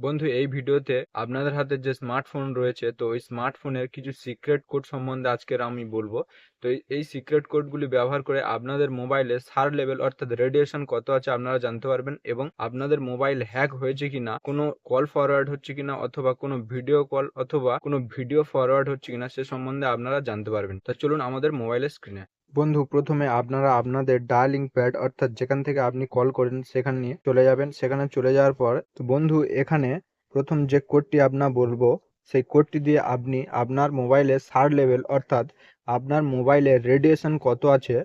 বন্ধু, এই ভিডিওতে আপনাদের হাতে যে স্মার্টফোন রয়েছে, তো ওই স্মার্টফোনের কিছু সিক্রেট কোড সম্বন্ধে আজকের আমি বলবো। তো এই সিক্রেট কোডগুলি ব্যবহার করে আপনাদের মোবাইলে সার লেভেল অর্থাৎ রেডিয়েশন কত আছে আপনারা জানতে পারবেন, এবং আপনাদের মোবাইল হ্যাক হয়েছে কিনা, কোনো কল ফরওয়ার্ড হচ্ছে কিনা, অথবা কোনো ভিডিও কল অথবা কোনো ভিডিও ফরওয়ার্ড হচ্ছে কিনা সে সম্বন্ধে আপনারা জানতে পারবেন। তা চলুন আমাদের মোবাইলের স্ক্রিনে। বন্ধু, প্রথমে আপনারা আপনাদের ডায়ালিং প্যাড অর্থাৎ যেখান থেকে আপনি কল করেন সেখানে নিয়ে চলে যাবেন। সেখানে চলে যাওয়ার পর তো বন্ধু, এখানে প্রথম যে কোডটি আপনার বলবো সেই কোডটি দিয়ে আপনি আপনার মোবাইলের সার লেভেল অর্থাৎ আপনার মোবাইলের রেডিয়েশন কত আছে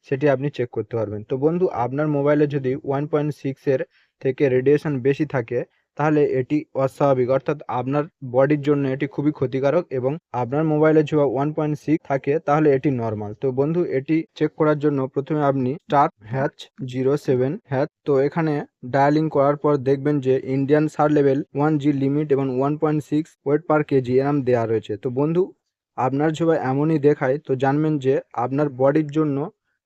সেটি আপনি চেক করতে পারবেন। তো বন্ধু, আপনার মোবাইলে যদি 1.6 এর থেকে রেডিয়েশন বেশি থাকে তাহলে এটি অস্বাভাবিক অর্থাৎ আপনার বডির জন্য এটি খুবই ক্ষতিকারক, এবং আপনার মোবাইলে যদি 1.6 থাকে তাহলে এটি নর্মাল। তো বন্ধু, এটি চেক করার জন্য প্রথমে আপনি *#07# তো এখানে ডায়ালিং করার পর দেখবেন যে ইন্ডিয়ান সার লেভেল 1G লিমিট এবং 1.6 ওয়েট পার কেজি এরম দেওয়া রয়েছে। তো বন্ধু, আপনার যদি এমনই দেখায় তো জানবেন যে আপনার বডির জন্য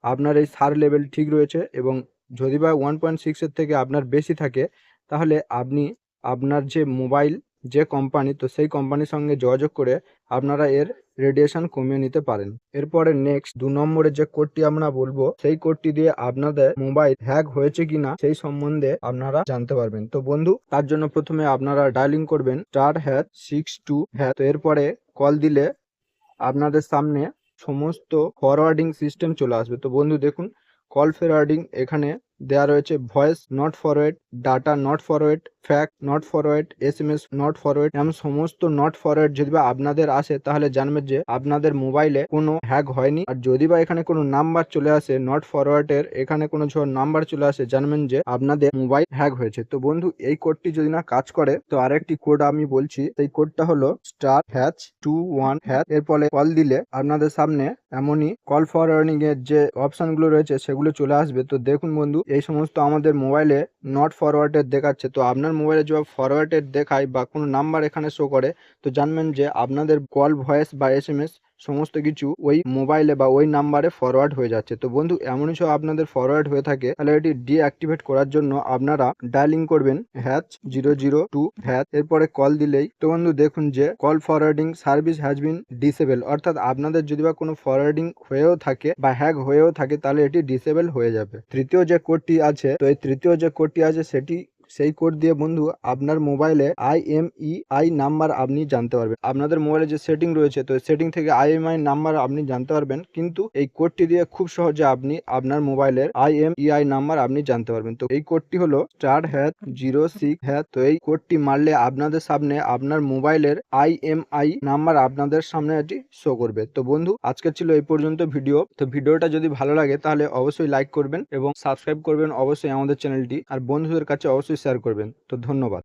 আপনার এই সার লেভেল ঠিক রয়েছে, এবং যদি বা 1.6 এর থেকে আপনার বেশি থাকে তাহলে আপনি আপনার যে মোবাইল যে কোম্পানি, তো সেই কোম্পানির সঙ্গে যোগাযোগ করে আপনারা এর রেডিয়েশন কমিয়ে নিতে পারেন। এরপরে নেক্সট 2 নম্বরের যে কোডটি আমরা বলবো সেই কোডটি দিয়ে আপনাদের মোবাইল হ্যাক হয়েছে কিনা সেই সম্বন্ধে আপনারা জানতে পারবেন। তো বন্ধু, তার জন্য প্রথমে আপনারা ডায়ালিং করবেন *62#। তো এরপরে কল দিলে আপনাদের সামনে সমস্ত ফরওয়ার্ডিং সিস্টেম চলে আসবে। তো বন্ধু দেখুন, কল ফরওয়ার্ডিং এখানে দেওয়া রয়েছে voice not forward, data not forward, fact not forward, SMS not forward, এমন সমস্ত নট ফরওয়ার্ড যদি বা আপনাদের আসে তাহলে জানবেন যে আপনাদের মোবাইলে কোনো হ্যাক হয়নি। আর যদি বা এখানে কোনো নাম্বার চলে আসে নট ফরওয়ার্ডের, এখানে কোনো নাম্বার চলে আসে, জানবেন যে আপনাদের মোবাইল হ্যাক হয়েছে। তো বন্ধু, এই কোডটি যদি না কাজ করে তো আরেকটি কোড আমি বলছি, সেই কোডটা হলো *#21#। এর ফলে কল দিলে আপনাদের সামনে এমনই কল ফরওয়ার্ডিং এর যে অপশন গুলো রয়েছে সেগুলো চলে আসবে। তো দেখুন বন্ধু, এই সমস্ত আমাদের মোবাইলে নট ফরওয়ার্ডেড দেখাচ্ছে। তো আপনার মোবাইলে যদি ফরওয়ার্ডেড দেখায় বা কোনো নাম্বার এখানে শো করে তো জানবেন যে আপনাদের কল, ভয়েস বা SMS সমস্ত কিছু ওই মোবাইলে বা ওই নাম্বারে ফরওয়ার্ড হয়ে যাচ্ছে। তো বন্ধু, এমনই সব আপনাদের ফরওয়ার্ড হয়ে থাকে তাহলে এটি ডিঅ্যাক্টিভেট করার জন্য আপনারা ডায়ালিং করবেন #002#। এরপরে কল দিলেই তো বন্ধু দেখুন যে call forwarding service has been disable, অর্থাৎ আপনাদের যদি বা কোনো ফরওয়ার্ডিং হয়েও থাকে বা হ্যাক হয়েও থাকে তাহলে এটি ডিসেবল হয়ে যাবে। তৃতীয় যে কোডটি আছে, তো এই তৃতীয় যে কোডটি আছে সেই কোড দিয়ে বন্ধু আপনার মোবাইলে IMEI নাম্বার আপনি জানতে পারবেন। আপনাদের মোবাইলে যে সেটিং রয়েছে তো সেটিং থেকে IMEI নাম্বার আপনি জানতে পারবেন, কিন্তু এই কোডটি দিয়ে খুব সহজে আপনি আপনার মোবাইলের IMEI নাম্বার আপনি জানতে পারবেন। তো এই কোডটি হলো *06#। তো এই কোডটি মারলে আপনাদের সামনে আপনার মোবাইলের IMEI নাম্বার আপনাদের সামনে এটি শো করবে। তো বন্ধু, আজকে ছিল এই পর্যন্ত ভিডিও। তো ভিডিওটা যদি ভালো লাগে তাহলে অবশ্যই লাইক করবেন এবং সাবস্ক্রাইব করবেন অবশ্যই আমাদের চ্যানেলটি, আর বন্ধুদের কাছে অবশ্যই শেয়ার করবেন। তো ধন্যবাদ।